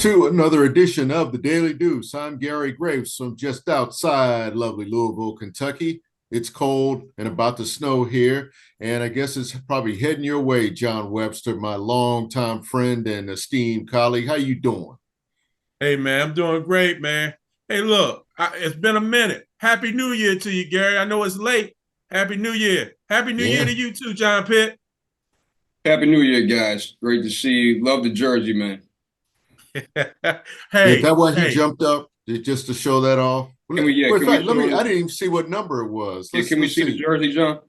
to another edition of the Daily Deuce. I'm Gary Graves from just outside lovely Louisville, Kentucky. It's cold and about to snow here, and I guess it's probably heading your way, John Webster, my longtime friend and esteemed colleague. How you doing? Hey man, I'm doing great, man. Hey, look, it's been a minute. Happy New Year to you, Gary. I know it's late. Happy New Year. Happy New Year Yeah. to you too, John Pitt. Happy New Year, guys. Great to see you. Love the jersey, man. Is hey, that why he hey, jumped up just to show that off? Can we, yeah, Well, in can we fact, let me. show I the, didn't even see what number it was. yeah, can we Let's see the see. jersey, John?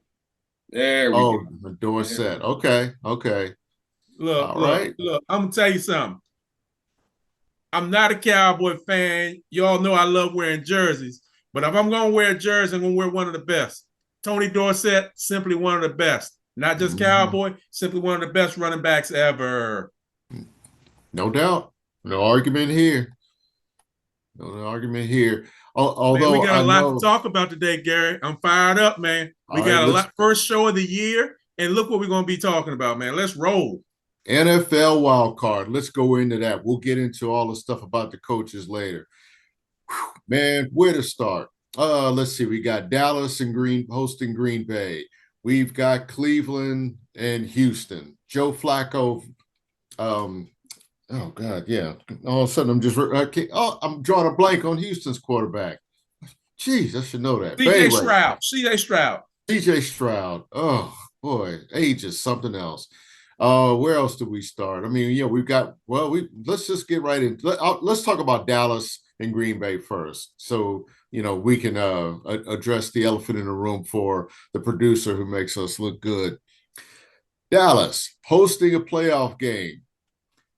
There we go. Oh, the door There we set. go. Okay, okay. look, All look, right. look. I'm gonna tell you something. I'm not a Cowboy fan. Y'all know I love wearing jerseys, but if I'm gonna wear a jersey, I'm gonna wear one of the best. Tony Dorsett, simply one of the best. Not just Mhm. Cowboy, simply one of the best running backs ever. No doubt. No argument here. No argument here. Man, we Although got I a lot to know, talk about today, Gary. I'm fired up, man. We all right, got a let's lot. First show of the year, and look what we're gonna be talking about, man. Let's roll. NFL wild card. Let's go into that. We'll get into all the stuff about the coaches later. Man, where to start? Let's see. We got Dallas and Green hosting Green Bay. We've got Cleveland and Houston. Joe Flacco. Um, oh God, yeah. All of a sudden, I'm drawing a blank on Houston's quarterback. Jeez, I should know that. But CJ anyway, Stroud. CJ Stroud. CJ Stroud. Oh boy, age is something else. Where else do we start? I mean, we've got we let's just get right in. Let's talk about Dallas and Green Bay first. So, we can address the elephant in the room for the producer who makes us look good. Dallas hosting a playoff game.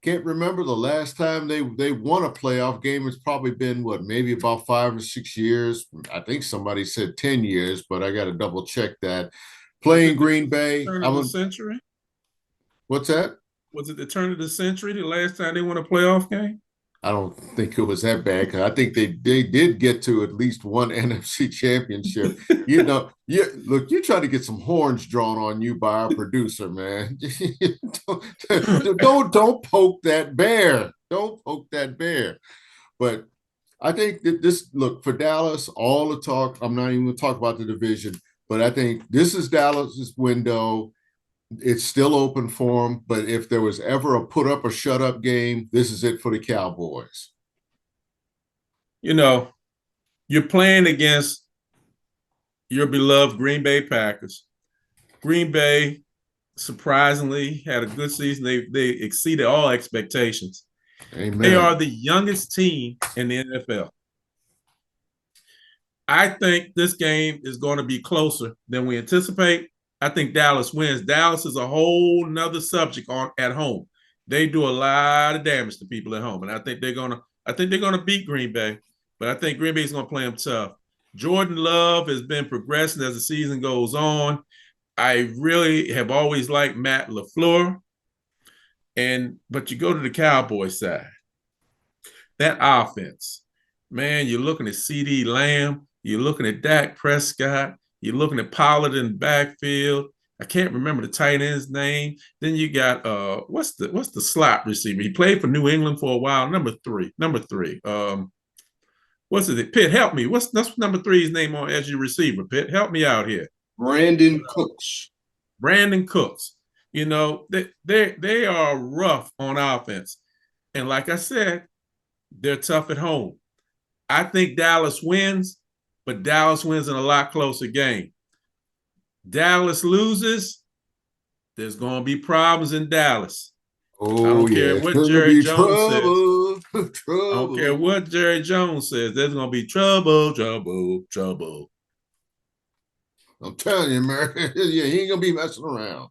Can't remember the last time they won a playoff game. It's probably been what, maybe about 5 or 6 years. I think somebody said 10 years, but I got to double check that. Was Playing it the Green Bay. turn of the century? What's that? Was it the turn of the century? The last time they won a playoff game? I don't think it was that bad, because I think they did get to at least one NFC championship. Look, you try to get some horns drawn on you by our producer, man. don't poke that bear. Don't poke that bear. But I think that this, look, for Dallas, all the talk. I'm not even going to talk about the division, but I think this is Dallas's window. It's still open for them, but if there was ever a put up or shut up game, this is it for the Cowboys. You know, you're playing against your beloved Green Bay Packers. Green Bay surprisingly had a good season. They exceeded all expectations. They are Amen. the youngest team in the NFL. I think this game is going to be closer than we anticipate. I think Dallas wins. Dallas is a whole nother subject on at home. They do a lot of damage to people at home, and I think they're gonna beat Green Bay, but I think Green Bay is gonna play them tough. Jordan Love has been progressing as the season goes on. I really have always liked Matt LaFleur, but you go to the Cowboys side, that offense, man, you're looking at CD Lamb, you're looking at Dak Prescott, you're looking at Pollard in the backfield. I can't remember the tight end's name. Then you got what's the slot receiver? He played for New England for a while. Number three. What's it? Pitt, help me. That's number three's name on as your receiver? Pitt, help me out here. Brandon Cooks. Brandon Cooks. They are rough on offense, and like I said, they're tough at home. I think Dallas wins, but Dallas wins in a lot closer game. Dallas loses, there's going to be problems in Dallas. I Oh don't care yeah, it's what gonna Jerry be Jones says. trouble, I don't care trouble. what Jerry Jones says. There's going to be trouble, trouble, trouble. I'm telling you, man. Yeah, he ain't gonna be messing around.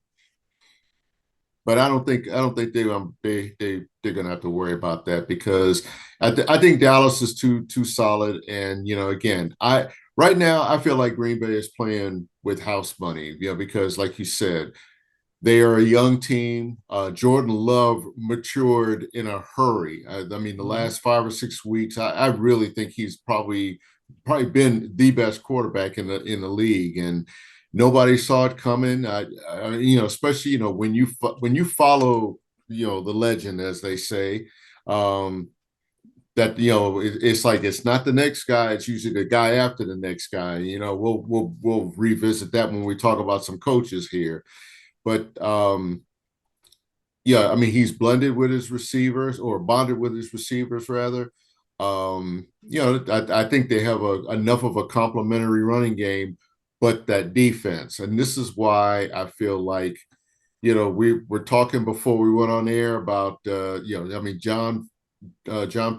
But I don't think they're gonna have to worry about that, because I think Dallas is too solid. And again, I right now I feel like Green Bay is playing with house money, because like you said, they are a young team. Jordan Love matured in a hurry. I mean, the Mm-hmm. last 5 or 6 weeks, I really think he's probably been the best quarterback in the league, and nobody saw it coming. Especially when you follow the legend, as they say. that it's like it's not the next guy, it's usually the guy after the next guy. We'll revisit that when we talk about some coaches here. But yeah, I mean, he's blended with his receivers, or bonded with his receivers rather. I think they have enough of a complementary running game, but that defense, and this is why I feel like, we were talking before we went on air about, I mean, John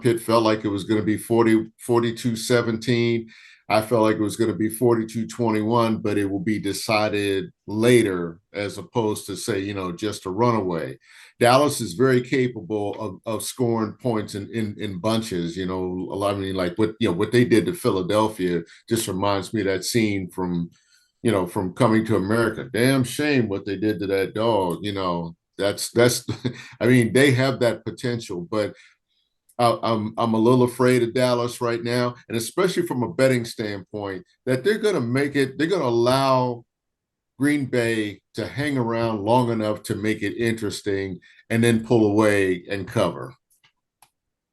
Pitt felt like it was going to be 42-17. I felt like it was going to be 42-21, but it will be decided later as opposed to, say, just a runaway. Dallas is very capable of scoring points in bunches. I mean, like what they did to Philadelphia just reminds me of that scene from Coming to America. Damn shame what they did to that dog. That's I mean, they have that potential, but I'm a little afraid of Dallas right now, and especially from a betting standpoint, that they're going to make it. They're going to allow Green Bay to hang around long enough to make it interesting, and then pull away and cover.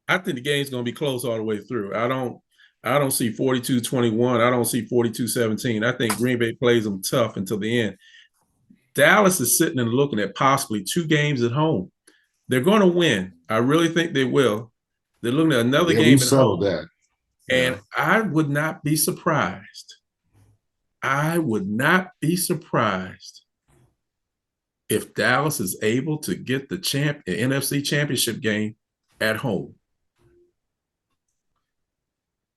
I think the game's going to be close all the way through. I don't see 42-21. I don't see 42-17. I think Green Bay plays them tough until the end. Dallas is sitting and looking at possibly 2 games at home. They're going to win. I really think they will. They're looking at another Yeah, we game at settled home. that. And Yeah. I would not be surprised. I would not be surprised if Dallas is able to get the NFC championship game at home.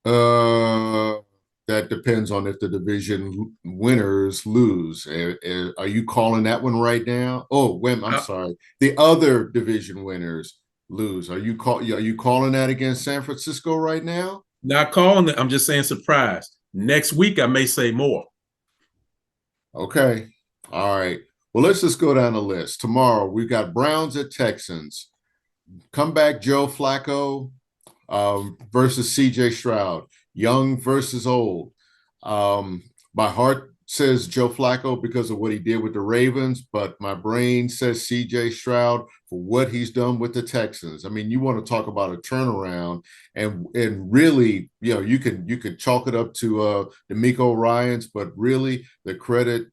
Uh, that depends on if the division winners lose. Are you calling that one right now? Oh, I'm sorry. The other division winners lose. Are you calling that against San Francisco right now? Not calling it. I'm just saying surprise. Next week, I may say more. Okay. All right. Well, let's just go down the list. Tomorrow, we've got Browns at Texans. Comeback Joe Flacco versus CJ Stroud. Young versus old. My heart says Joe Flacco because of what he did with the Ravens, but my brain says CJ Stroud for what he's done with the Texans. I mean, you want to talk about a turnaround, and really, you can chalk it up to the Miko Ryans, but really the credit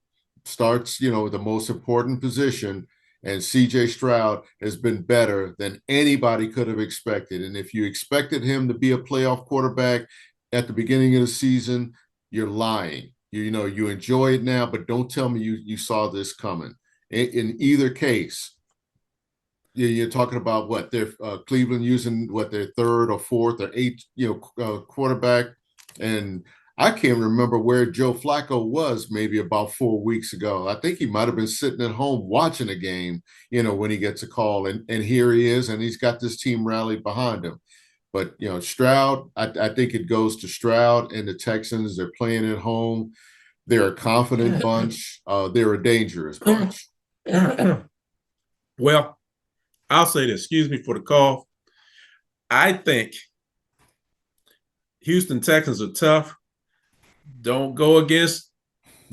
starts, the most important position. And CJ Stroud has been better than anybody could have expected. And if you expected him to be a playoff quarterback at the beginning of the season, you're lying. You enjoy it now, but don't tell me you saw this coming. In either case, you're talking about what they're Cleveland using their third or fourth or eighth quarterback, and I can't remember where Joe Flacco was maybe about 4 weeks ago. I think he might have been sitting at home watching a game, when he gets a call, and here he is, and he's got this team rallied behind him. But Stroud, I think it goes to Stroud and the Texans. They're playing at home. They're a confident bunch. They're a dangerous bunch. Well, I'll say this. Excuse me for the call. I think Houston Texans are tough. Don't go against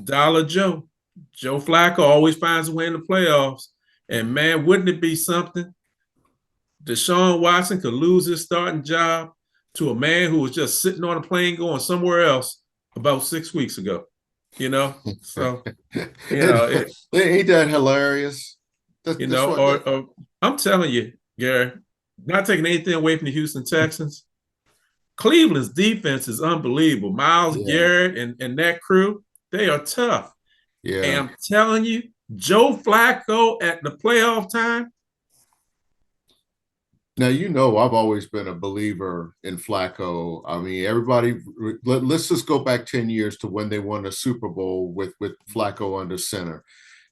Dollar Joe. Joe Flacco always finds a way in the playoffs. And man, wouldn't it be something? Deshaun Watson could lose his starting job to a man who was just sitting on a plane going somewhere else about 6 weeks ago. So ain't that hilarious? Or I'm telling you, Gary, not taking anything away from the Houston Texans. Cleveland's defense is unbelievable. Myles Garrett and that crew, they are tough. Yeah. And I'm telling you, Joe Flacco at the playoff time. Now, I've always been a believer in Flacco. I mean, let's just go back 10 years to when they won the Super Bowl with Flacco under center.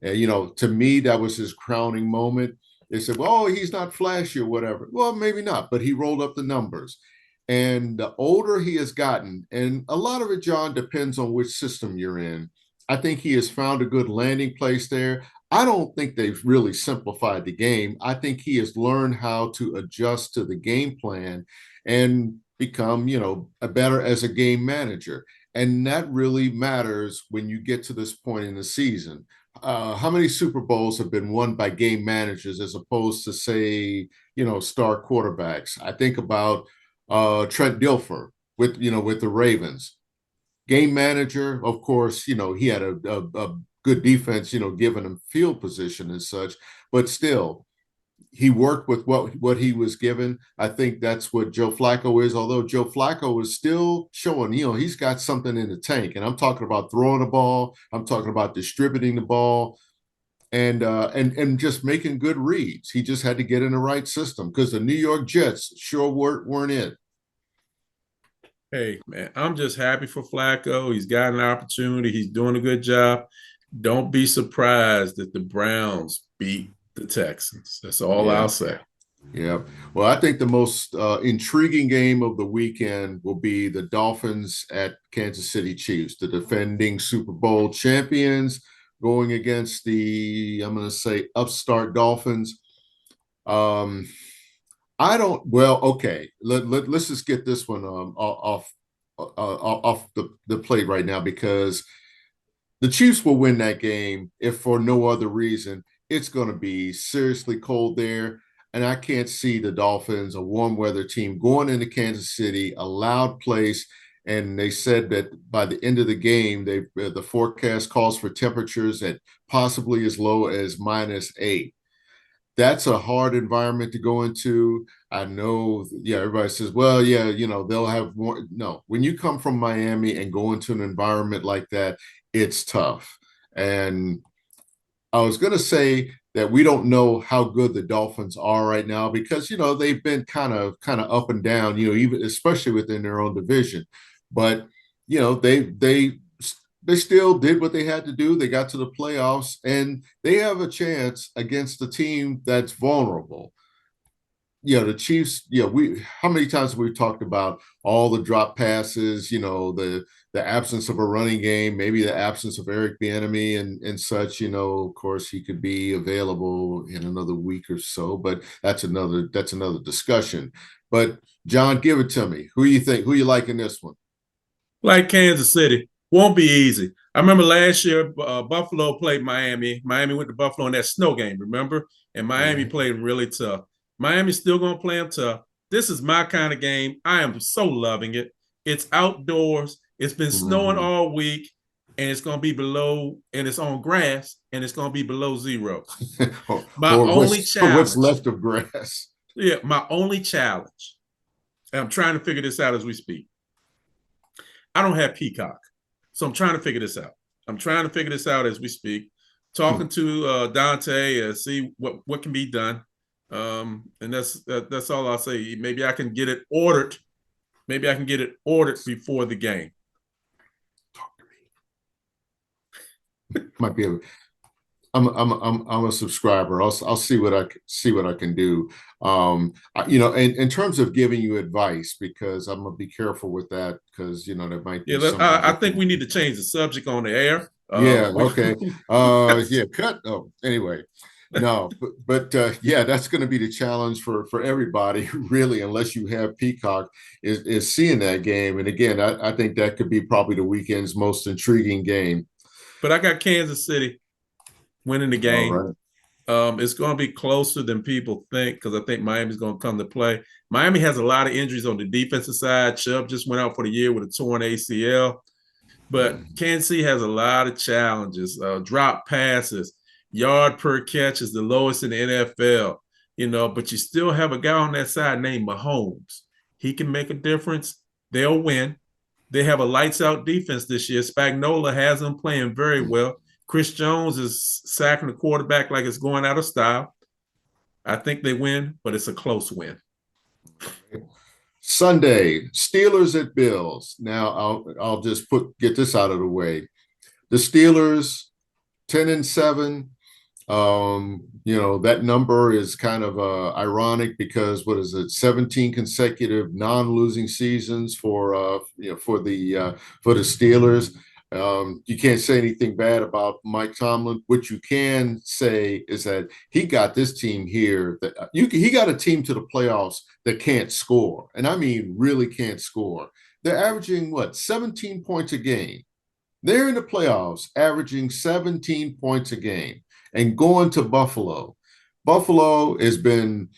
And, to me, that was his crowning moment. They said, well, he's not flashy or whatever. Well, maybe not, but he rolled up the numbers. And the older he has gotten, and a lot of it, John, depends on which system you're in. I think he has found a good landing place there. I don't think they've really simplified the game. I think he has learned how to adjust to the game plan and become, a better as a game manager. And that really matters when you get to this point in the season. How many Super Bowls have been won by game managers as opposed to, say, star quarterbacks? I think about Trent Dilfer with the Ravens. Game manager, of course, he had a good defense, given him field position and such, but still, he worked with what he was given. I think that's what Joe Flacco is. Although Joe Flacco is still showing, he's got something in the tank. And I'm talking about throwing the ball. I'm talking about distributing the ball, and just making good reads. He just had to get in the right system because the New York Jets sure weren't it. Hey, man, I'm just happy for Flacco. He's got an opportunity. He's doing a good job. Don't be surprised that the Browns beat the Texans. That's all Yeah. I'll say. Yeah. Well, I think the most intriguing game of the weekend will be the Dolphins at Kansas City Chiefs, the defending Super Bowl champions, going against I'm going to say, upstart Dolphins. Um, I don't, well, okay. Let's just get this one off the plate right now, because the Chiefs will win that game if for no other reason. It's going to be seriously cold there. And I can't see the Dolphins, a warm weather team, going into Kansas City, a loud place. And they said that by the end of the game, the forecast calls for temperatures at possibly as low as -8. That's a hard environment to go into. I know, yeah, everybody says, well, yeah, they'll have more. No, when you come from Miami and go into an environment like that, it's tough. And I was going to say that we don't know how good the Dolphins are right now because, they've been kind of up and down, even especially within their own division. But, they still did what they had to do. They got to the playoffs, and they have a chance against a team that's vulnerable. The Chiefs, how many times have we talked about all the drop passes, the absence of a running game, maybe the absence of Eric Bieniemy and such. Of course, he could be available in another week or so, but that's another discussion. But John, give it to me. Who you like in this one? Like Kansas City, won't be easy. I remember last year, Buffalo played Miami. Miami went to Buffalo in that snow game, remember? And Miami played really tough. Miami's still going to play them tough. This is my kind of game. I am so loving it. It's outdoors. It's been snowing all week, and it's going to be below, and it's on grass, and it's going to be below zero. My only challenge. What's left of grass. Yeah, my only challenge, and I'm trying to figure this out as we speak. I don't have Peacock, so I'm trying to figure this out. I'm trying to figure this out as we speak. Talking to Dante, see what can be done. And that's all I'll say. Maybe I can get it ordered. Maybe I can get it ordered before the game. Talk to me. Might be I'm a subscriber. I'll see what I can do. In terms of giving you advice, because I'm gonna be careful with that, because there might be. Yeah, I think we need to change the subject on the air. Yeah. Okay. Yeah. Cut. Oh, anyway. No, but yeah, that's going to be the challenge for everybody, really, unless you have Peacock, is seeing that game. And again, I think that could be probably the weekend's most intriguing game. But I got Kansas City winning the game. Right. It's going to be closer than people think, because I think Miami's going to come to play. Miami has a lot of injuries on the defensive side. Chubb just went out for the year with a torn ACL. But Kansas City has a lot of challenges. Drop passes, yard per catch is the lowest in the NFL. But you still have a guy on that side named Mahomes. He can make a difference. They'll win. They have a lights-out defense this year. Spagnuolo has them playing very well. Chris Jones is sacking the quarterback like it's going out of style. I think they win, but it's a close win. Sunday, Steelers at Bills. Now I'll just get this out of the way. The Steelers, 10-7. That number is kind of ironic because what is it? 17 consecutive non-losing seasons for the Steelers. You can't say anything bad about Mike Tomlin. What you can say is that he got this team here. He got a team to the playoffs that can't score, and I mean really can't score. They're averaging 17 points a game. They're in the playoffs, averaging 17 points a game, and going to Buffalo. Buffalo has been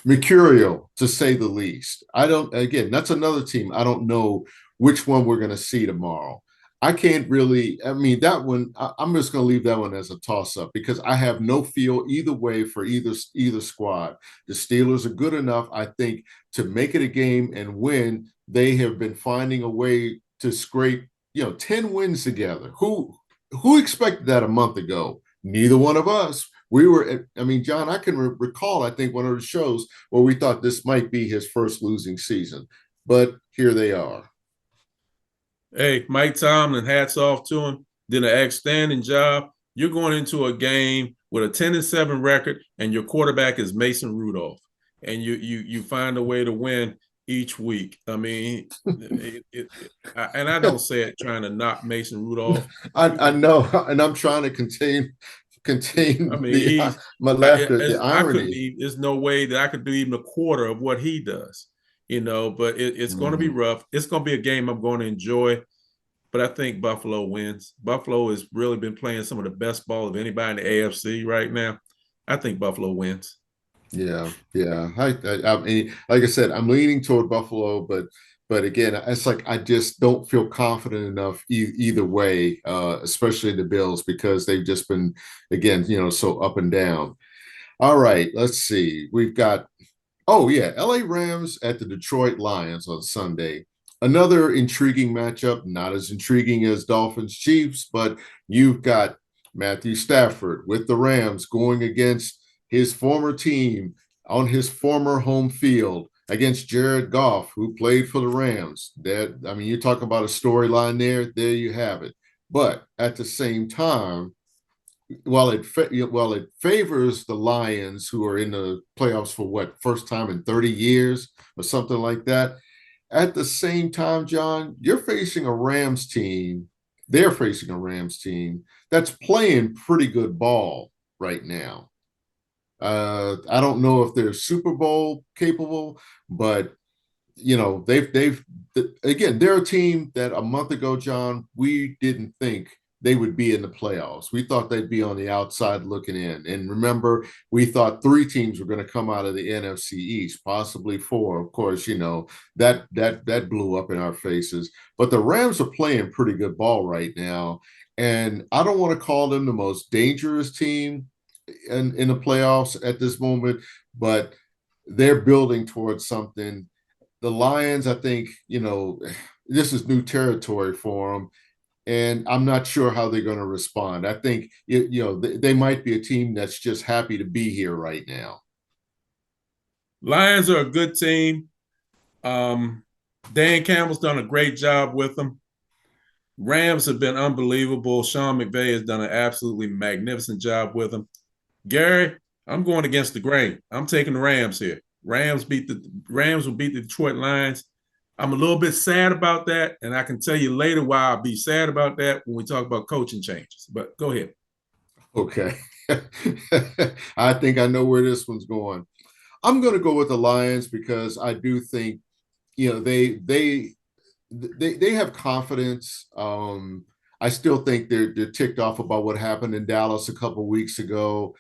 mercurial to say the least. I don't, again, that's another team. I don't know which one we're going to see tomorrow. I can't really, I mean, that one, I'm just going to leave that one as a toss up because I have no feel either way for either squad. The Steelers are good enough, I think, to make it a game and win. They have been finding a way to scrape, 10 wins together. Who expected that a month ago? Neither one of us. We were, I mean, John, I can recall, I think, one of the shows where we thought this might be his first losing season, but here they are. Hey, Mike Tomlin, hats off to him. Did an outstanding job. You're going into a game with a 10-7 record, and your quarterback is Mason Rudolph, and you find a way to win each week. I mean, and I don't say it trying to knock Mason Rudolph. I know, and I'm trying to contain I mean, the my laughter, the I couldn't irony. even. There's no way that I could do even a quarter of what he does. But it's going to be Mhm. rough. It's going to be a game I'm going to enjoy. But I think Buffalo wins. Buffalo has really been playing some of the best ball of anybody in the AFC right now. I think Buffalo wins. Yeah, yeah. I mean, like I said, I'm leaning toward Buffalo, but again, it's like I just don't feel confident enough either way, especially the Bills because they've just been again, so up and down. All right, let's see. We've got oh yeah, LA Rams at the Detroit Lions on Sunday. Another intriguing matchup, not as intriguing as Dolphins Chiefs, but you've got Matthew Stafford with the Rams going against his former team on his former home field against Jared Goff, who played for the Rams. That I mean, you talk about a storyline there. There you have it. But at the same time, while it favors the Lions, who are in the playoffs for what first time in 30 years or something like that. At the same time, John, you're facing a Rams team. They're facing a Rams team that's playing pretty good ball right now. I don't know if they're Super Bowl capable, but they've again, they're a team that a month ago, John, we didn't think they would be in the playoffs. We thought they'd be on the outside looking in. And remember, we thought three teams were going to come out of the NFC East, possibly four. Of course, that blew up in our faces. But the Rams are playing pretty good ball right now. And I don't want to call them the most dangerous team in the playoffs at this moment, but they're building towards something. The Lions, I think, this is new territory for them, and I'm not sure how they're going to respond. I think, they might be a team that's just happy to be here right now. Lions are a good team. Um, Dan Campbell's done a great job with them. Rams have been unbelievable. Sean McVay has done an absolutely magnificent job with them. Gary, I'm going against the grain. I'm taking the Rams here. Rams will beat the Detroit Lions. I'm a little bit sad about that, and I can tell you later why I'll be sad about that when we talk about coaching changes. But go ahead. Okay. I think I know where this one's going. I'm going to go with the Lions because I do think, they have confidence. I still think they're ticked off about what happened in Dallas a couple of weeks ago.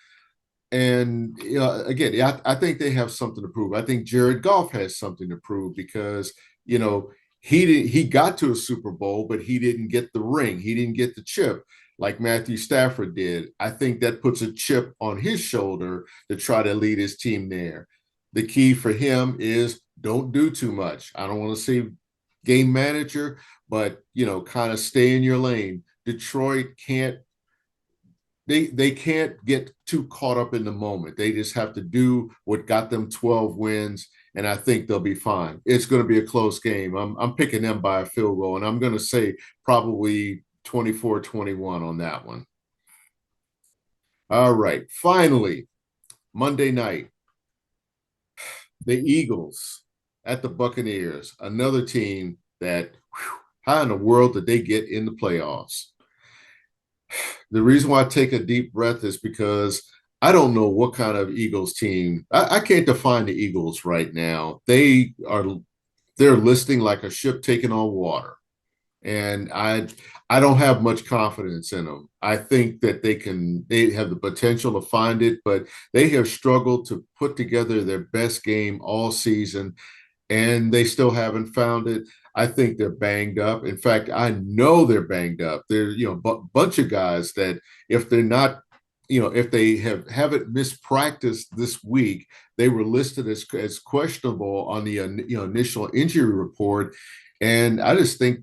And again, I think they have something to prove. I think Jared Goff has something to prove because he got to a Super Bowl, but he didn't get the ring. He didn't get the chip like Matthew Stafford did. I think that puts a chip on his shoulder to try to lead his team there. The key for him is don't do too much. I don't want to say game manager, but kind of stay in your lane. Detroit can't they can't get too caught up in the moment. They just have to do what got them 12 wins, and I think they'll be fine. It's going to be a close game. I'm picking them by a field goal, and I'm going to say probably 24-21 on that one. All right. Finally, Monday night, the Eagles at the Buccaneers, another team that, how in the world did they get in the playoffs? The reason why I take a deep breath is because I don't know what kind of Eagles team. I can't define the Eagles right now. They're listing like a ship taking on water. and I don't have much confidence in them. I think that they have the potential to find it, but they have struggled to put together their best game all season, and they still haven't found it. I think they're banged up. In fact, I know they're banged up. They're bunch of guys that if they're not, if they haven't mispracticed this week, they were listed as questionable on the initial injury report, and I just think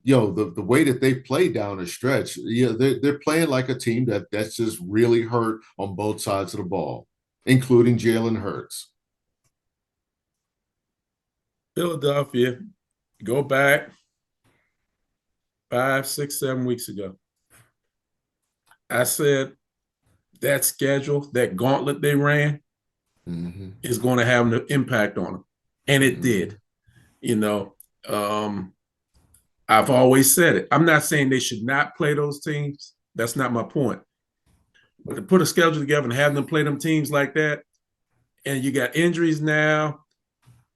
the way that they play down the stretch, they're playing like a team that's just really hurt on both sides of the ball, including Jalen Hurts. Philadelphia, go back 5, 6, 7 weeks ago. I said that schedule, that gauntlet they ran, is going to have an impact on them. And it did. I've always said it. I'm not saying they should not play those teams. That's not my point. But to put a schedule together and have them play them teams like that, and you got injuries now,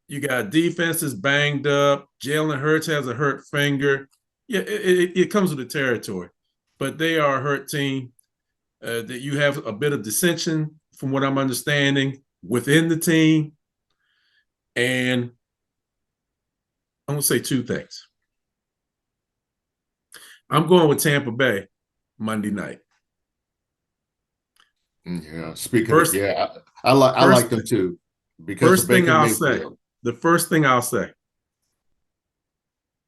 you got defenses banged up. Jalen Hurts has a hurt finger. Yeah, it comes with the territory. But they are a hurt team. That you have a bit of dissension, from what I'm understanding, within the team. And I'm going to say two things. I'm going with Tampa Bay Monday night. Yeah, I like them too because first of Baker thing I'll Mayfield. say, the first thing I'll say,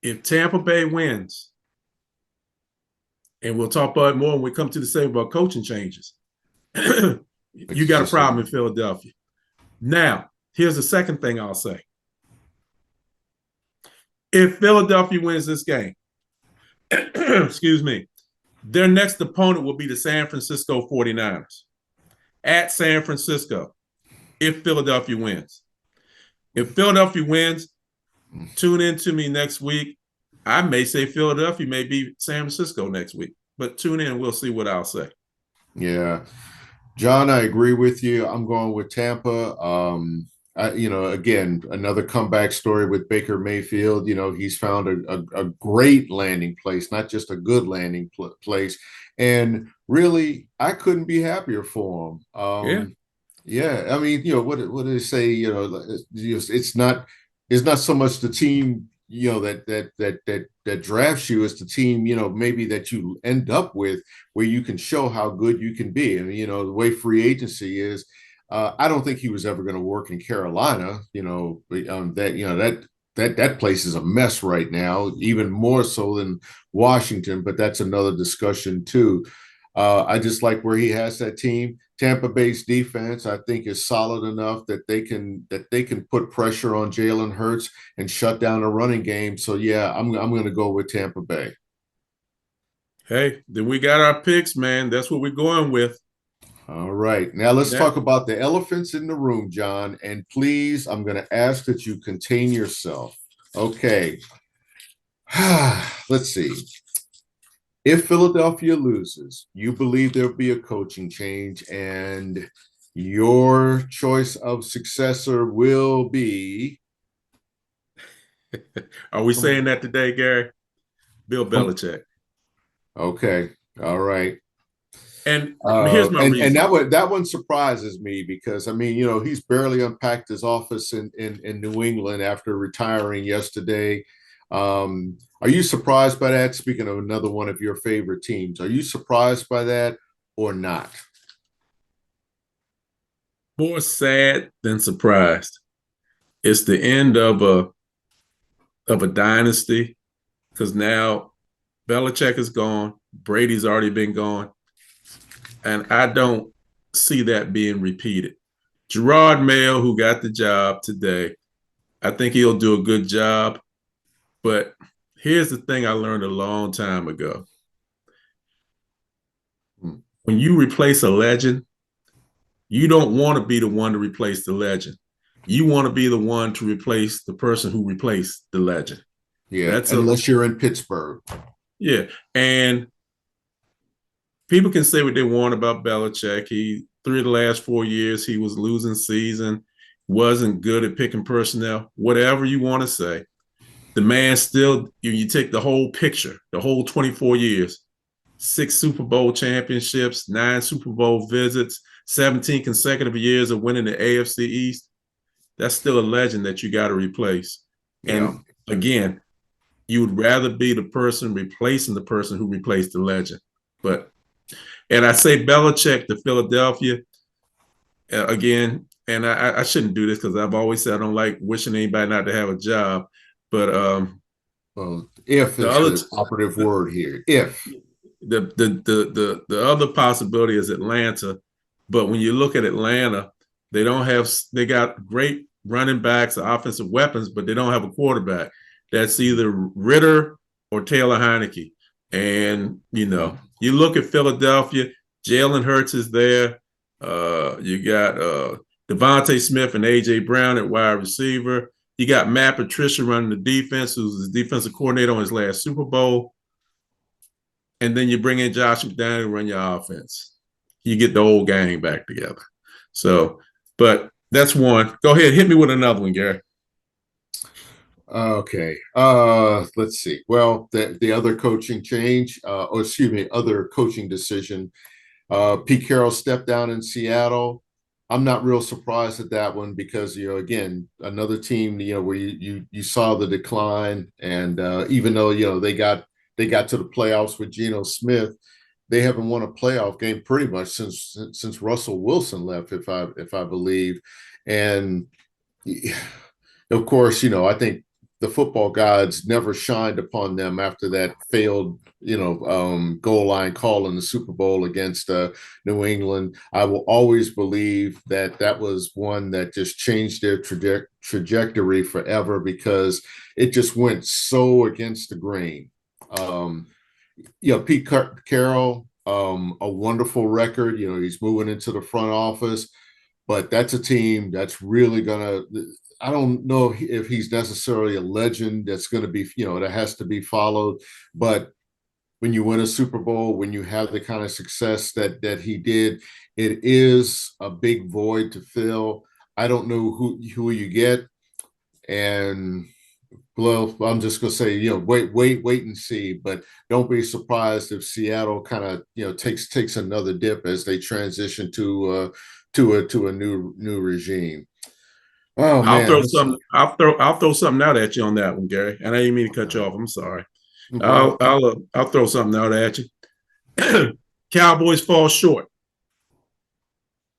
if Tampa Bay wins, and we'll talk about it more when we come to the say about coaching changes, you got a problem in Philadelphia. Now, here's the second thing I'll say. If Philadelphia wins this game, excuse me, their next opponent will be the San Francisco 49ers at San Francisco if Philadelphia wins. If Philadelphia wins, tune in to me next week. I may say Philadelphia may be San Francisco next week, but tune in and we'll see what I'll say. Yeah. John, I agree with you. I'm going with Tampa. Again, another comeback story with Baker Mayfield. He's found a great landing place, not just a good landing place. And really, I couldn't be happier for him. Yeah. I mean, what do they say? It's not so much the team, that drafts you, as the team, maybe that you end up with, where you can show how good you can be. And the way free agency is, I don't think he was ever going to work in Carolina. That place is a mess right now, even more so than Washington. But that's another discussion too. I just like where he has that team. Tampa Bay's defense, I think, is solid enough that they can put pressure on Jalen Hurts and shut down a running game. So yeah, I'm going to go with Tampa Bay. Hey, then we got our picks, man. That's what we're going with. All right. Now let's talk about the elephants in the room, John. And please, I'm going to ask that you contain yourself. Okay. Let's see. If Philadelphia loses, you believe there'll be a coaching change, and your choice of successor will be. Are we saying that today, Gary? Bill Belichick. Okay. All right. And here's my reason. And that one surprises me because, I mean, he's barely unpacked his office in New England after retiring yesterday. Are you surprised by that? Speaking of another one of your favorite teams, are you surprised by that or not? More sad than surprised. It's the end of a dynasty, because now Belichick is gone. Brady's already been gone. And I don't see that being repeated. Gerard Mayo, who got the job today, I think he'll do a good job. But here's the thing I learned a long time ago. When you replace a legend, you don't want to be the one to replace the legend. You want to be the one to replace the person who replaced the legend. Yeah, unless you're in Pittsburgh. Yeah, and people can say what they want about Belichick. 3 of the last 4 years, he was losing season, wasn't good at picking personnel, whatever you want to say. the man still, you take the whole picture, the whole 24 years, 6 Super Bowl championships, 9 Super Bowl visits, 17 consecutive years of winning the AFC East. That's still a legend that you got to replace. Yeah. And again, you would rather be the person replacing the person who replaced the legend. And I say Belichick to Philadelphia again, and I shouldn't do this because I've always said I don't like wishing anybody not to have a job. But well, if the is other the operative word here. If the other possibility is Atlanta, but when you look at Atlanta, they got great running backs, offensive weapons, but they don't have a quarterback. That's either Ritter or Taylor Heineke. And you look at Philadelphia, Jalen Hurts is there. You got Devontae Smith and AJ Brown at wide receiver. You got Matt Patricia running the defense, who's the defensive coordinator on his last Super Bowl. And then you bring in Josh McDaniels to run your offense. You get the whole gang back together. So, but that's one. Go ahead, hit me with another one, Gary. Okay. Let's see. Well, the other coaching change, or excuse me, other coaching decision. Pete Carroll stepped down in Seattle. I'm not real surprised at that one because again, another team where you saw the decline, and even though they got to the playoffs with Geno Smith, they haven't won a playoff game pretty much since Russell Wilson left, if I believe, and of course, I think the football gods never shined upon them after that failed, goal line call in the Super Bowl against New England. I will always believe that was one that just changed their trajectory forever because it just went so against the grain. Pete Carroll, a wonderful record. He's moving into the front office, but that's a team that's really gonna. I don't know if he's necessarily a legend that's going to be, that has to be followed. But when you win a Super Bowl, when you have the kind of success that he did, it is a big void to fill. I don't know who you get, and well, I'm just going to say, wait and see. But don't be surprised if Seattle kind of, takes another dip as they transition to a new regime. Oh I'll man, throw something. I'll throw something out at you on that one, Gary. And I didn't mean to cut you off. I'm sorry. I'll throw something out at you. Cowboys fall short.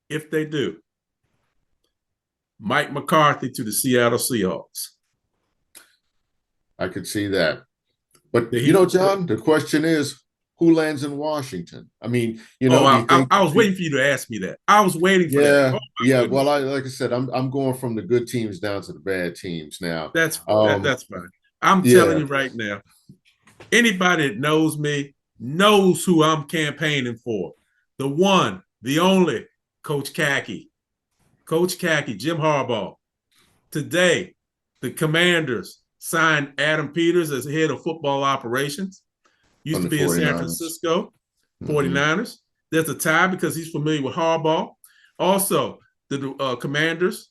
If they do, Mike McCarthy to the Seattle Seahawks. I could see that. But John, the question is, who lands in Washington? I mean, do you think I was waiting for you to ask me that. I was waiting for that. Oh, yeah. Well, like I said, I'm going from the good teams down to the bad teams now. That's fine. I'm telling you right now, anybody that knows me knows who I'm campaigning for. The one, the only, Coach Khaki. Coach Khaki, Jim Harbaugh. Today, the Commanders signed Adam Peters as head of football operations. Used to be 49ers. In San Francisco, 49ers. Mm-hmm. There's a tie because he's familiar with Harbaugh. Also, the Commanders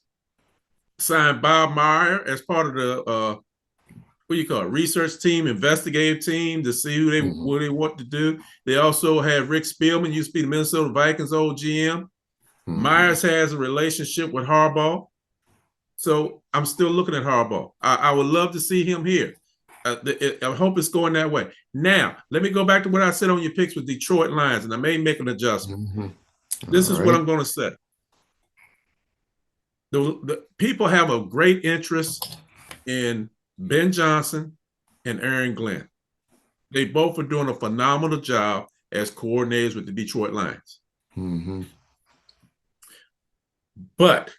signed Bob Meyer as part of the research team, investigative team to see what they want to do. They also have Rick Spielman, used to be the Minnesota Vikings old GM. Mm-hmm. Myers has a relationship with Harbaugh. So I'm still looking at Harbaugh. I would love to see him here. I hope it's going that way. Now, let me go back to what I said on your picks with Detroit Lions, and I may make an adjustment. Mm-hmm. This is what I'm going to say. The people have a great interest in Ben Johnson and Aaron Glenn. They both are doing a phenomenal job as coordinators with the Detroit Lions. Mm-hmm. But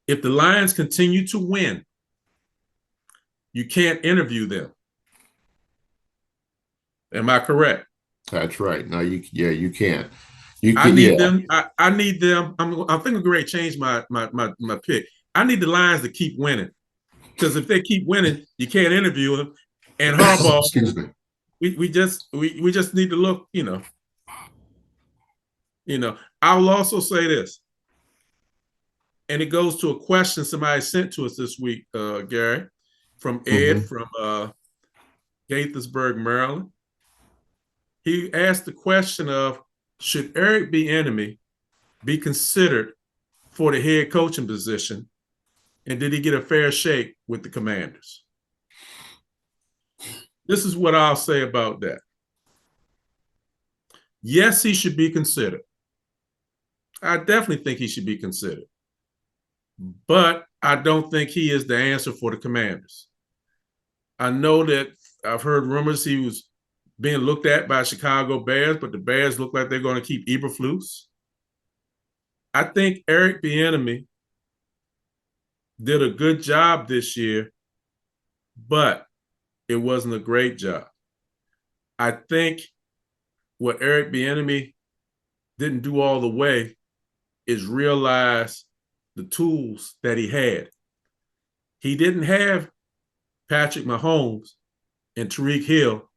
if the Lions continue to win, you can't interview them. Am I correct? That's right. No, you can't. I need them. I need them. I'm thinking great change my pick. I need the Lions to keep winning. Because if they keep winning, you can't interview them. And Harbaugh, excuse me. We just need to look, I will also say this. And it goes to a question somebody sent to us this week, Gary. from Ed Mm-hmm. from Gaithersburg, Maryland. He asked the question of, should Eric Bieniemy be considered for the head coaching position, and did he get a fair shake with the Commanders? This is what I'll say about that. Yes, he should be considered. I definitely think he should be considered. But I don't think he is the answer for the Commanders. I know that I've heard rumors he was being looked at by Chicago Bears, but the Bears look like they're going to keep Eberflus. I think Eric Bieniemy did a good job this year, but it wasn't a great job. I think what Eric Bieniemy didn't do all the way is realize the tools that he had. He didn't have Patrick Mahomes and Tyreek Hill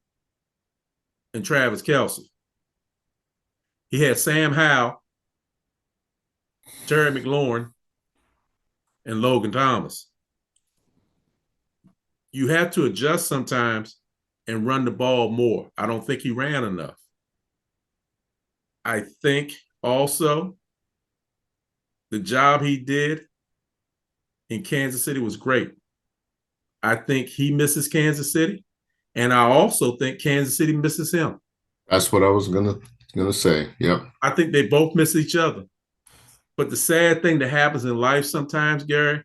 and Travis Kelce. He had Sam Howell, Terry McLaurin, and Logan Thomas. You have to adjust sometimes and run the ball more. I don't think he ran enough. I think also the job he did in Kansas City was great. I think he misses Kansas City, and I also think Kansas City misses him. That's what I was gonna say. Yep. I think they both miss each other. But the sad thing that happens in life sometimes, Gary,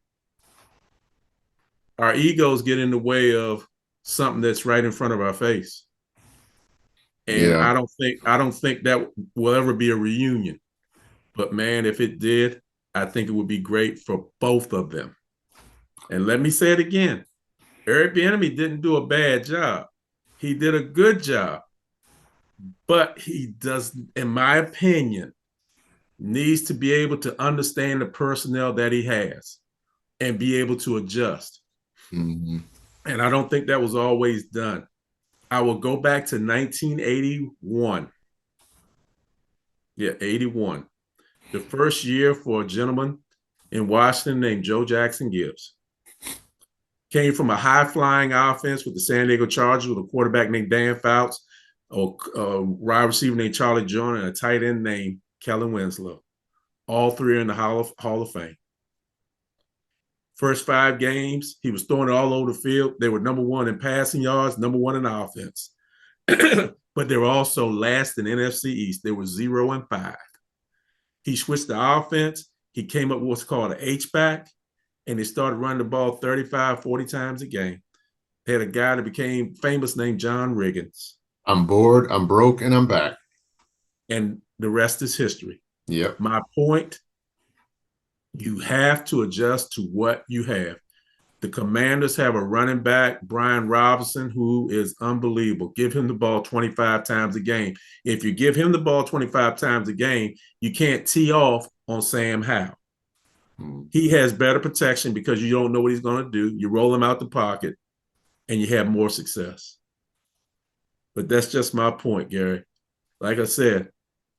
our egos get in the way of something that's right in front of our face. And Yeah. I don't think that will ever be a reunion. But man, if it did, I think it would be great for both of them. And let me say it again. Eric Bieniemy didn't do a bad job. He did a good job. But he does, in my opinion, needs to be able to understand the personnel that he has and be able to adjust. Mm-hmm. And I don't think that was always done. I will go back to 1981. Yeah, 81. The first year for a gentleman in Washington named Joe Jackson Gibbs. Came from a high-flying offense with the San Diego Chargers with a quarterback named Dan Fouts, a wide receiver named Charlie Joyner, and a tight end named Kellen Winslow. All three are in the Hall of Fame. First 5 games, he was throwing it all over the field. They were number 1 in passing yards, number 1 in offense. But they were also last in NFC East. They were 0-5. He switched the offense. He came up with what's called an H-back, and they started running the ball 35, 40 times a game. They had a guy that became famous named John Riggins. I'm bored, I'm broke, and I'm back. And the rest is history. Yep. My point, you have to adjust to what you have. The Commanders have a running back, Brian Robinson, who is unbelievable. Give him the ball 25 times a game. If you give him the ball 25 times a game, you can't tee off on Sam Howell. He has better protection because you don't know what he's going to do. You roll him out the pocket, and you have more success. But that's just my point, Gary. Like I said,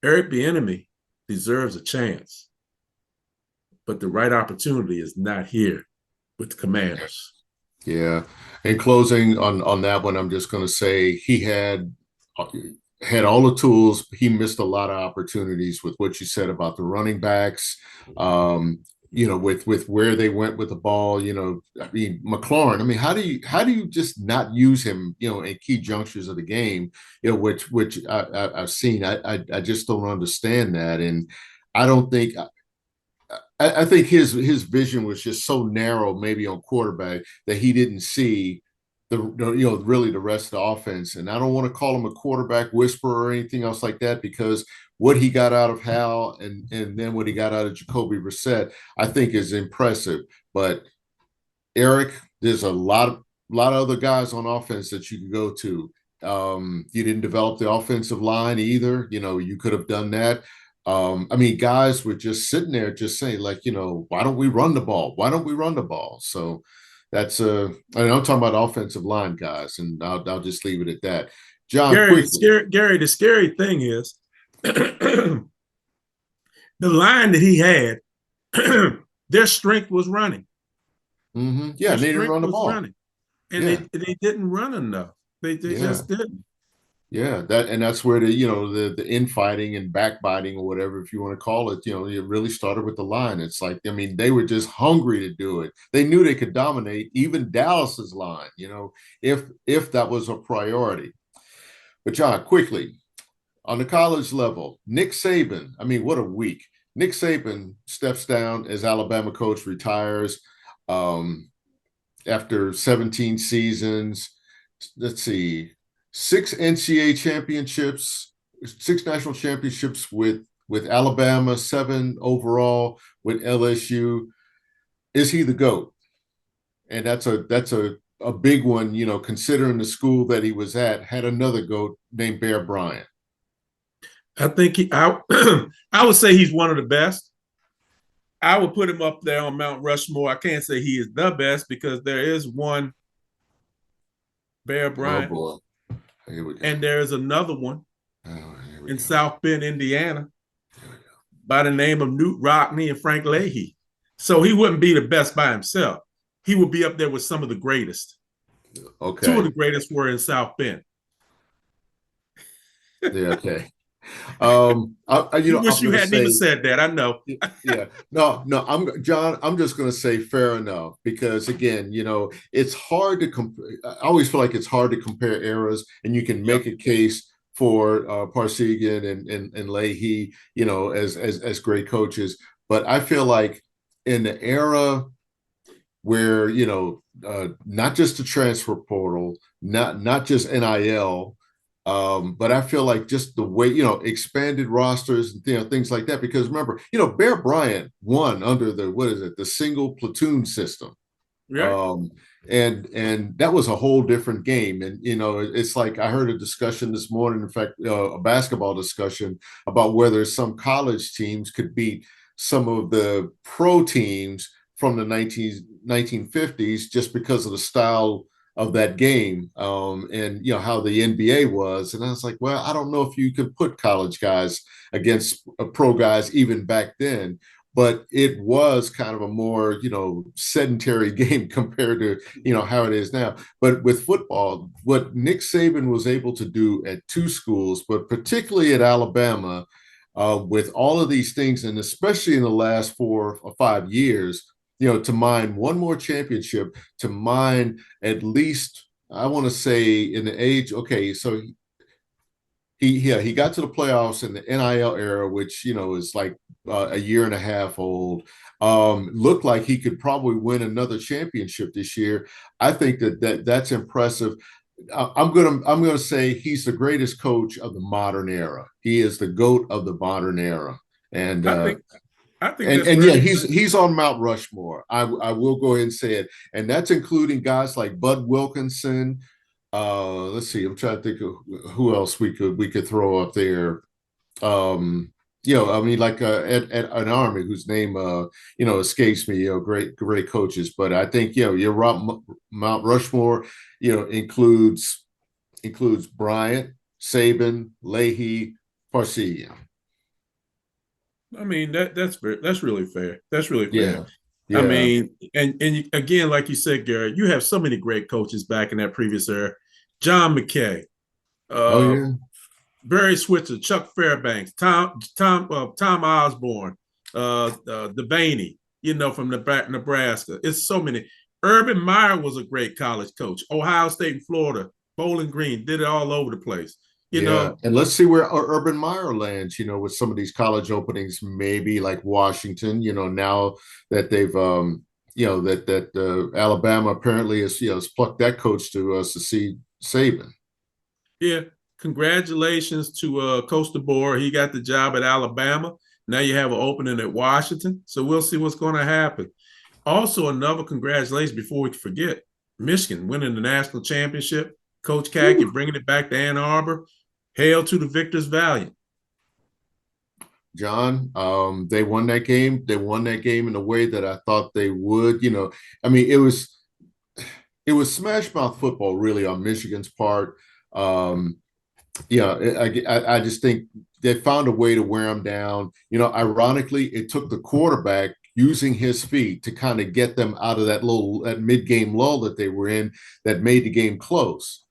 Eric Bieniemy deserves a chance, but the right opportunity is not here with the Commanders. Yeah. In closing on that one, I'm just going to say he had all the tools. He missed a lot of opportunities with what you said about the running backs. With where they went with the ball, I mean, McLaurin, I mean, how do you just not use him, in key junctures of the game, which I've seen. I just don't understand that. And I don't think, I think his vision was just so narrow, maybe on quarterback, that he didn't see really the rest of the offense. And I don't want to call him a quarterback whisperer or anything else like that, because what he got out of Hal and then what he got out of Jacoby Brissett, I think is impressive. But Eric, there's a lot of other guys on offense that you can go to. You didn't develop the offensive line either. You could have done that. I mean, guys were just sitting there just saying, like, why don't we run the ball? Why don't we run the ball? So that's I'm talking about offensive line guys, and I'll just leave it at that. John, Gary, quickly. the scary thing is the line that he had, their strength was running. Mm-hmm. Yeah, Their they didn't strength run the was ball. running. and Yeah, they didn't run enough. They yeah. just didn't. Yeah, that's where the infighting and backbiting or whatever, if you want to call it, it really started with the line. It's like, I mean, they were just hungry to do it. They knew they could dominate even Dallas's line, if that was a priority. But John, quickly, on the college level, Nick Saban, I mean, what a week. Nick Saban steps down as Alabama coach, retires um, after 17 seasons. Let's see, six NCAA championships, six national championships with Alabama, seven overall with LSU. Is he the GOAT? And that's a big one, considering the school that he was at had another GOAT named Bear Bryant. I think I would say he's one of the best. I would put him up there on Mount Rushmore. I can't say he is the best because there is one Bear Oh Bryant, boy, here we go. and there is another one Oh, here we in go. South Bend, Indiana, by the name of Newt Rockney and Frank Leahy. So he wouldn't be the best by himself. He would be up there with some of the greatest. Two of Okay. the greatest were in South Bend. Yeah. Okay. You wish I'm you going to hadn't even say, said that. I know. yeah, no, no, John. I'm just going to say fair enough because again, it's hard to I always feel like it's hard to compare eras, and you can Yep. make a case for Parsegian and Leahy, as great coaches. But I feel like in the era where not just the transfer portal, not just NIL, but I feel like just the way expanded rosters and things like that. Because remember, Bear Bryant won under the what is it, the single platoon system, Right. um, and that was a whole different game. And it's like I heard a discussion this morning, in fact, a basketball discussion about whether some college teams could beat some of the pro teams from the 1950s just because of the style of that game, and how the NBA was. And I was like, well, I don't know if you could put college guys against pro guys even back then, but it was kind of a more sedentary game compared to how it is now. But with football, what Nick Saban was able to do at two schools, but particularly at Alabama, with all of these things, and especially in the last 4 or 5 years, to mine one more championship, to mine at least, I want to say in the age, okay, so he got to the playoffs in the NIL era, which is like a year and a half old. Looked like he could probably win another championship this year. I think that's impressive. I'm gonna say he's the greatest coach of the modern era. He is the GOAT of the modern era, and I uh, think I think and that's and yeah, very he's on Mount Rushmore. I will go ahead and say it, and that's including guys like Bud Wilkinson. Let's see, I'm trying to think of who else we could throw up there. I mean, like at an Army whose name escapes me. Great coaches, but I think your Mount Rushmore, includes Bryant, Saban, Leahy, Parsegian. I mean that's really fair. That's really fair. Yeah, I yeah. mean, again, like you said, Garrett, you have so many great coaches back in that previous era. John McKay, Oh uh, yeah, Barry Switzer, Chuck Fairbanks, Tom Osborne, Devaney, from Nebraska. It's so many. Urban Meyer was a great college coach. Ohio State and Florida, Bowling Green, did it all over the place. You yeah. know, And let's see where Urban Meyer lands. With some of these college openings, maybe like Washington. Now that they've that Alabama apparently has plucked that coach to succeed Saban. yeah. Congratulations to Coach DeBoer. He got the job at Alabama. Now you have an opening at Washington. So we'll see what's going to happen. Also, another congratulations before we forget Michigan winning the national championship. Coach Kaki bringing it back to Ann Arbor. Hail to the victors valiant. John, they won that game. They won that game in a way that I thought they would. I mean, it was smash mouth football really on Michigan's part. Um, I just think they found a way to wear them down. Ironically, it took the quarterback, using his feet to kind of get them out of that mid-game lull that they were in that made the game close.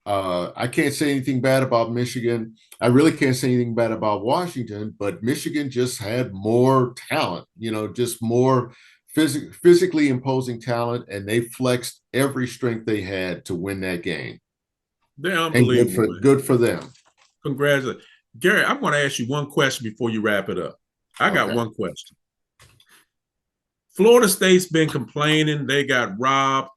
I can't say anything bad about Michigan. I really can't say anything bad about Washington, but Michigan just had more talent, just more physically imposing talent, and they flexed every strength they had to win that game. They're And unbelievable, man. good for them. Congratulations. Gary, I'm going to ask you one question before you wrap it up. I got Okay. one question. Florida State's been complaining they got robbed.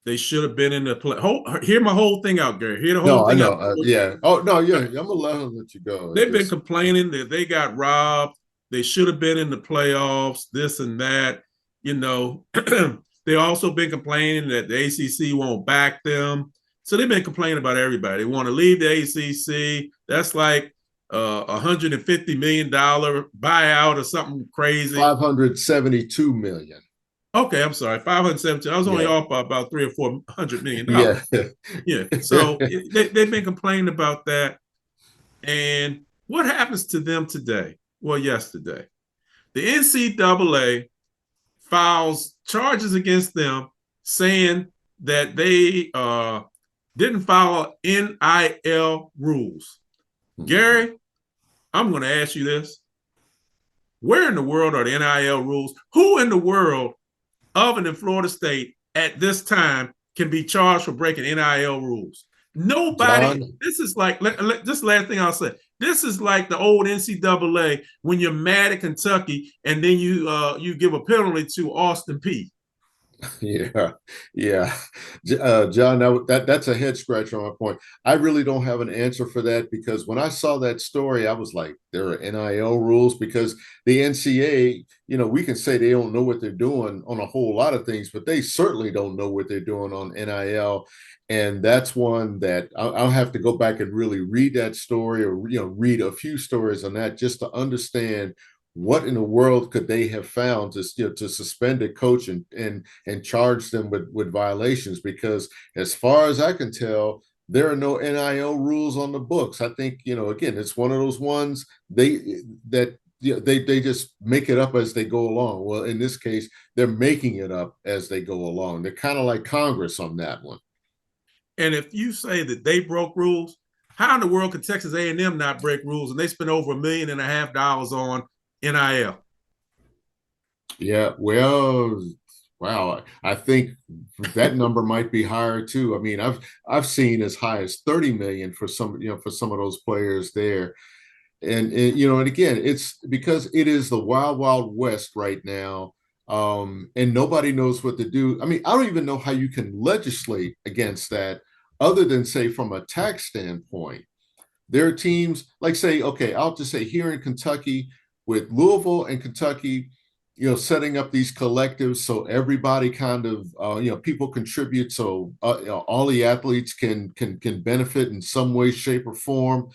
They should have been in the play. Hear my whole thing out, Gary. Hear the whole No, I thing know. out. Yeah. Oh no, yeah. I'm gonna let you go. They've been complaining that they got robbed. They should have been in the playoffs. This and that. They also been complaining that the ACC won't back them. So they've been complaining about everybody. They want to leave the ACC. That's like $150 million buyout or something crazy. 572 million. Okay, I'm sorry, 517. I was only off by about $300 or $400 million. Yeah. So they've been complaining about that. And what happens to them today? Well, yesterday, the NCAA files charges against them saying that they didn't follow NIL rules. Gary, I'm going to ask you this. Where in the world are the NIL rules? Who in the world, other than Florida State, at this time can be charged for breaking NIL rules? Nobody. John? This is like, this last thing I'll say. This is like the old NCAA when you're mad at Kentucky and then you give a penalty to Austin Peay. Yeah, yeah, John. That's a head scratcher on my point. I really don't have an answer for that because when I saw that story, I was like, there are NIL rules because the NCAA, we can say they don't know what they're doing on a whole lot of things, but they certainly don't know what they're doing on NIL. And that's one that I'll have to go back and really read that story or read a few stories on that just to understand what in the world could they have found to suspend a coach and charge them with violations? Because as far as I can tell, there are no NIL rules on the books. I think again, it's one of those ones they just make it up as they go along. Well, in this case, they're making it up as they go along. They're kind of like Congress on that one. And if you say that they broke rules, how in the world could Texas A&M not break rules and they spend over $1.5 million on NIL? Yeah, well, wow. I think that number might be higher too. I mean, I've seen as high as 30 million for some of those players there. And again, it's because it is the wild, wild west right now. And nobody knows what to do. I mean, I don't even know how you can legislate against that other than say from a tax standpoint. There are teams like say, okay, I'll just say here in Kentucky with Louisville and Kentucky, setting up these collectives so everybody kind of, people contribute so all the athletes can benefit in some way, shape, or form.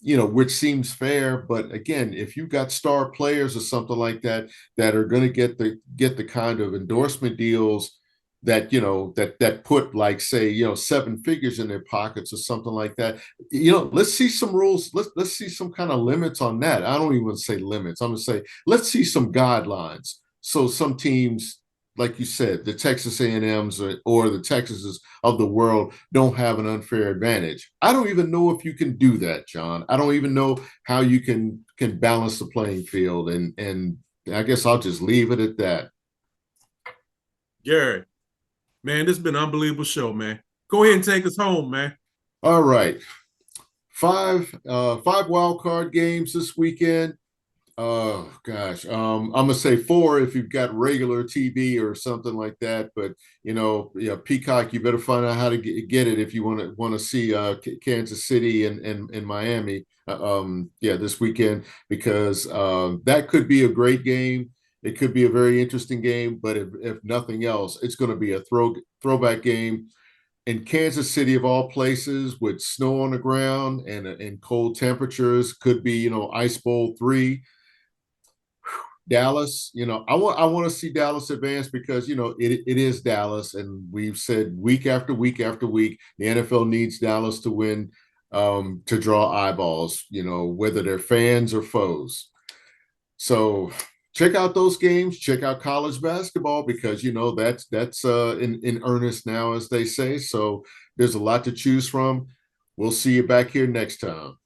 Which seems fair. But again, if you've got star players or something like that that are going to get the kind of endorsement deals that that put like say 7 figures in their pockets or something like that, let's see some rules. Let's see some kind of limits on that. I don't even say limits. I'm gonna say let's see some guidelines so some teams, like you said, the Texas A&Ms or the Texases of the world don't have an unfair advantage. I don't even know if you can do that, John. I don't even know how you can balance the playing field, and I guess I'll just leave it at that. Gary, man, this has been an unbelievable show, man. Go ahead and take us home, man. All right. Five wild card games this weekend. Oh gosh, I'm gonna say 4 if you've got regular TV or something like that. But Peacock, you better find out how to get it if you want to see Kansas City and Miami. This weekend because that could be a great game. It could be a very interesting game. But if nothing else, it's going to be a throwback game in Kansas City of all places with snow on the ground and cold temperatures. Could be Ice Bowl 3. Dallas, I want to see Dallas advance because it is Dallas, and we've said week after week after week the NFL needs Dallas to win, to draw eyeballs, whether they're fans or foes. So check out those games. Check out college basketball because that's in earnest now, as they say. So there's a lot to choose from. We'll see you back here next time.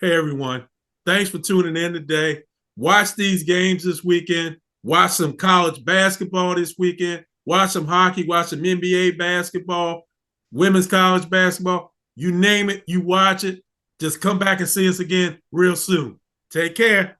Hey, everyone. Thanks for tuning in today. Watch these games this weekend. Watch some college basketball this weekend. Watch some hockey. Watch some NBA basketball, women's college basketball. You name it, you watch it. Just come back and see us again real soon. Take care.